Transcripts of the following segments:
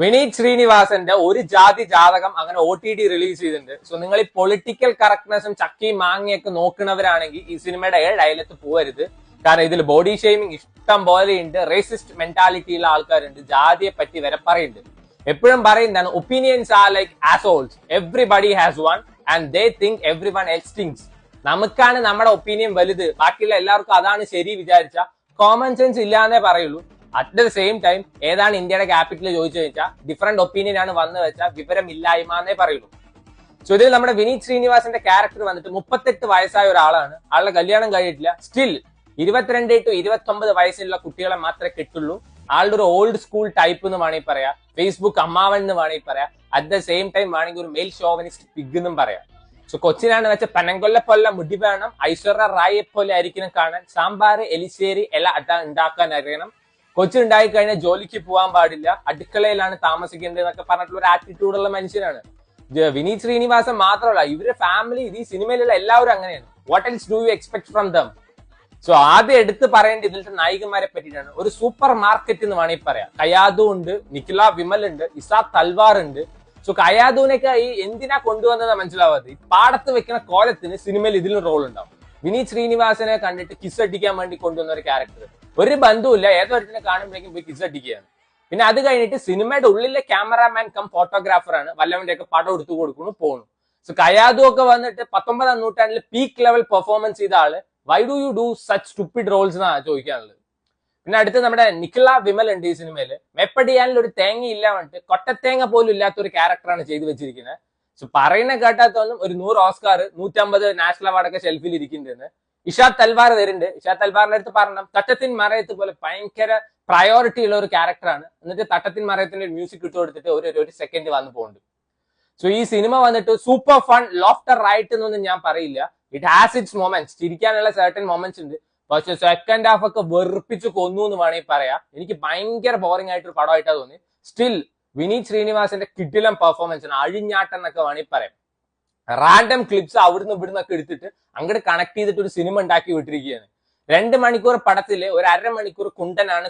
വിനീത് ശ്രീനിവാസന്റെ ഒരു ജാതി ജാതകം അങ്ങനെ OTT റിലീസ് ചെയ്തിട്ടുണ്ട്. സോ നിങ്ങൾ ഈ പൊളിറ്റിക്കൽ കറക്റ്റ്നെസ്സും ചക്കിയും മാങ്ങയൊക്കെ നോക്കുന്നവരാണെങ്കിൽ ഈ സിനിമയുടെ അയലത്ത് പോകരുത്. കാരണം ഇതിൽ ബോഡി ഷെയ്മിങ് ഇഷ്ടം പോലെയുണ്ട്, റേസിസ്റ്റ് മെന്റാലിറ്റിയുള്ള ആൾക്കാരുണ്ട്, ജാതിയെ പറ്റി വരെ പറയുന്നുണ്ട്. എപ്പോഴും പറയുന്നതാണ് opinions are like assholes, everybody has one and they think everyone else stinks. നമുക്കാണ് നമ്മുടെ ഒപ്പീനിയൻ വലുത്, ബാക്കിയുള്ള എല്ലാവർക്കും അതാണ് ശരി വിചാരിച്ച കോമൺ സെൻസ് ഇല്ലാന്നേ പറയുള്ളൂ. അറ്റ് ദ സെയിം ടൈം ഏതാണ് ഇന്ത്യയുടെ ക്യാപിറ്റൽ ചോദിച്ചു വെച്ചാൽ ഡിഫറെന്റ് ഒപ്പീനിയൻ ആണ് വന്നു വെച്ചാൽ വിവരമില്ലായ്മ എന്നേ പറയുള്ളൂ. സോ ഇതിൽ നമ്മുടെ വിനീത് ശ്രീനിവാസന്റെ ക്യാരക്ടർ വന്നിട്ട് 38 വയസ്സായ ഒരാളാണ്. ആളുടെ കല്യാണം കഴിഞ്ഞിട്ടില്ല. സ്റ്റിൽ 22 to 29 വയസ്സുള്ള കുട്ടികളെ മാത്രമേ കിട്ടുള്ളൂ. ആളുടെ ഒരു ഓൾഡ് സ്കൂൾ ടൈപ്പ് എന്ന് വേണമെങ്കിൽ പറയാം, ഫേസ്ബുക്ക് അമ്മാവൻ എന്ന് വേണമെങ്കിൽ പറയാം. അറ്റ് ദ സെയിം ടൈം വേണമെങ്കിൽ ഒരു മെയിൽ ഷോവനിസ്റ്റ് പിഗ് എന്നും പറയാം. സോ കൊച്ചിനാണ് വെച്ച പനങ്കൊല്ല പോലെ മുടി വേണം, ഐശ്വര്യ റായെ പോലെ ആയിരിക്കണം കാണാൻ, സാമ്പാർ എലിശ്ശേരി എല്ലാം ഉണ്ടാക്കാൻ അറിയണം, കൊച്ചുണ്ടായി കഴിഞ്ഞാൽ ജോലിക്ക് പോകാൻ പാടില്ല, അടുക്കളയിലാണ് താമസിക്കേണ്ടത് എന്നൊക്കെ പറഞ്ഞിട്ടുള്ള ഒരു ആറ്റിറ്റ്യൂഡുള്ള മനുഷ്യനാണ് വിനീത് ശ്രീനിവാസൻ. മാത്രമല്ല ഇവരുടെ ഫാമിലി, ഈ സിനിമയിലുള്ള എല്ലാവരും അങ്ങനെയാണ്. What else do you expect from them? So ആദ്യം എടുത്ത് പറയേണ്ട ഇതിലത്തെ നായികന്മാരെ പറ്റിയിട്ടാണ്. ഒരു സൂപ്പർ മാർക്കറ്റ് എന്ന് വേണമെങ്കിൽ പറയാം. കയാദു ഉണ്ട്, നിഖില വിമൽ ഉണ്ട്, ഇസാ തൽവാർ ഉണ്ട്. സോ കയാദുവിനൊക്കെ ഈ എന്തിനാ കൊണ്ടുവന്നത് മനസ്സിലാവാതെ, ഈ പാടത്ത് വെക്കുന്ന കോലത്തിന് സിനിമയിൽ ഇതിലും റോൾ ഉണ്ടാവും. വിനീത് ശ്രീനിവാസനെ കണ്ടിട്ട് കിസ് അടിക്കാൻ വേണ്ടി കൊണ്ടുവന്ന ഒരു ക്യാരക്ടർ. ഒരു ബന്ധവുമില്ല, ഏതൊരുത്തിനെ കാണുമ്പോഴേക്കും പോയി കിസ് അടിക്കുകയാണ്. പിന്നെ അത് കഴിഞ്ഞിട്ട് സിനിമയുടെ ഉള്ളിലെ ക്യാമറാമാൻ കം ഫോട്ടോഗ്രാഫർ ആണ്, വല്ലവന്റെ ഒക്കെ പടം എടുത്തു കൊടുക്കുന്നു, പോകുന്നു. സോ കയാദു ഒക്കെ വന്നിട്ട് 19ാം നൂറ്റാണ്ടിൽ പീക്ക് ലെവൽ പെർഫോമൻസ് ചെയ്ത ആള്, why do you do such stupid roles എന്നാണ് ചോദിക്കാനുള്ളത്. പിന്നെ അടുത്ത് നമ്മുടെ നിഖില വിമൽ ഉണ്ട് ഈ സിനിമയില്. മെപ്പടിയാനിൽ ഒരു തേങ്ങയില്ല വന്നിട്ട് കൊട്ടത്തേങ്ങ പോലും ഇല്ലാത്ത ഒരു ക്യാരക്ടറാണ് ചെയ്തു വെച്ചിരിക്കുന്നത്. സോ പറയുന്ന കേട്ടാത്തൊന്നും ഒരു 100 ഓസ്കാർ 150 നാഷണൽ അവാർഡൊക്കെ ഷെൽഫിൽ ഇരിക്കുന്നുണ്ട്. ഇഷാ തൽവാർ വരുന്നുണ്ട്. ഇഷാ തൽവാറിന്റെ അടുത്ത് പറഞ്ഞ തട്ടത്തിൻ മറയത്ത് പോലെ ഭയങ്കര പ്രയോറിറ്റി ഉള്ള ഒരു ക്യാരക്ടറാണ്. എന്നിട്ട് തട്ടത്തിൻ മറയത്തിന്റെ മ്യൂസിക് ഇട്ട് കൊടുത്തിട്ട് ഒരു സെക്കൻഡ് വന്നു പോകുന്നുണ്ട്. സോ ഈ സിനിമ വന്നിട്ട് സൂപ്പർ ഫൺ ലോഫ്റ്റർ റൈറ്റ് എന്നൊന്നും ഞാൻ പറയില്ല. ഇറ്റ് ഹാസ് ഇറ്റ്സ് മൊമെന്റ്സ്, ചിരിക്കാനുള്ള സർട്ടൻ മൊമെന്റ്സ് ഉണ്ട്. പക്ഷെ സെക്കൻഡ് ഹാഫ് ഒക്കെ വെറുപ്പിച്ച് കൊന്നു എന്ന് വേണമെങ്കിൽ പറയാം. എനിക്ക് ഭയങ്കര ബോറിംഗ് ആയിട്ടൊരു പടമായിട്ടാണ് തോന്നി. സ്റ്റിൽ വിനീത് ശ്രീനിവാസന്റെ കിടിലം പെർഫോമൻസ് ആണ്, അഴിഞ്ഞാട്ടം എന്നൊക്കെ വേണമെങ്കിൽ പറയാം. റാൻഡം ക്ലിപ്സ് അവിടുന്ന് ഇവിടുന്ന് ഒക്കെ എടുത്തിട്ട് അങ്ങോട്ട് കണക്ട് ചെയ്തിട്ട് ഒരു സിനിമ ഉണ്ടാക്കി വിട്ടിരിക്കുകയാണ്. 2 മണിക്കൂർ പടത്തില് ഒരു അരമണിക്കൂർ കുണ്ടനാണ്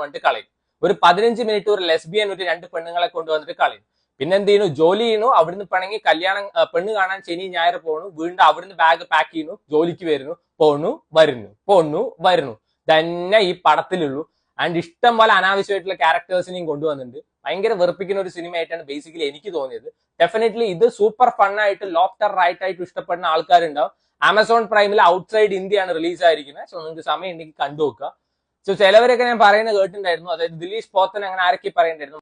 പറഞ്ഞിട്ട് കളയും. ഒരു 15 മിനിറ്റ് ഒരു ലെസ്ബിയൻ ഒരു 2 പെണ്ണുങ്ങളെ കൊണ്ടുവന്നിട്ട് കളയും. പിന്നെ എന്ത് ചെയ്യുന്നു, ജോലി ചെയ്യുന്നു, അവിടുന്ന് പണങ്ങി കല്യാണം പെണ്ണ് കാണാൻ ശനി ഞായർ പോണു, വീണ്ടും അവിടുന്ന് ബാഗ് പാക്ക് ചെയ്യുന്നു, ജോലിക്ക് വരുന്നു, പോണു വരുന്നു തന്നെ ഈ പടത്തിലുള്ളൂ. ആൻഡ് ഇഷ്ടം പോലെ അനാവശ്യമായിട്ടുള്ള ക്യാരക്ടേഴ്സിനെയും കൊണ്ടുവന്നിട്ടുണ്ട്. ഭയങ്കര വെറുപ്പിക്കുന്ന ഒരു സിനിമയായിട്ടാണ് ബേസിക്കലി എനിക്ക് തോന്നിയത്. ഡെഫിനറ്റ്ലി ഇത് സൂപ്പർ ഫണ്ണായിട്ട് ലോഫ്റ്റർ റൈറ്റ് ആയിട്ട് ഇഷ്ടപ്പെടുന്ന ആൾക്കാരുണ്ടാവും. ആമസോൺ പ്രൈമിൽ ഔട്ട്സൈഡ് ഇന്ത്യയാണ് റിലീസ് ആയിരിക്കുന്നത്. സോ നിങ്ങൾക്ക് സമയം ഉണ്ടെങ്കിൽ കണ്ടു നോക്കുക. സോ ചിലവരൊക്കെ ഞാൻ പറയുന്നത് കേട്ടിട്ടുണ്ടായിരുന്നു, അതായത് ദിലീഷ് പോത്തൻ അങ്ങനെ ആരൊക്കെ പറയണ്ടായിരുന്നു.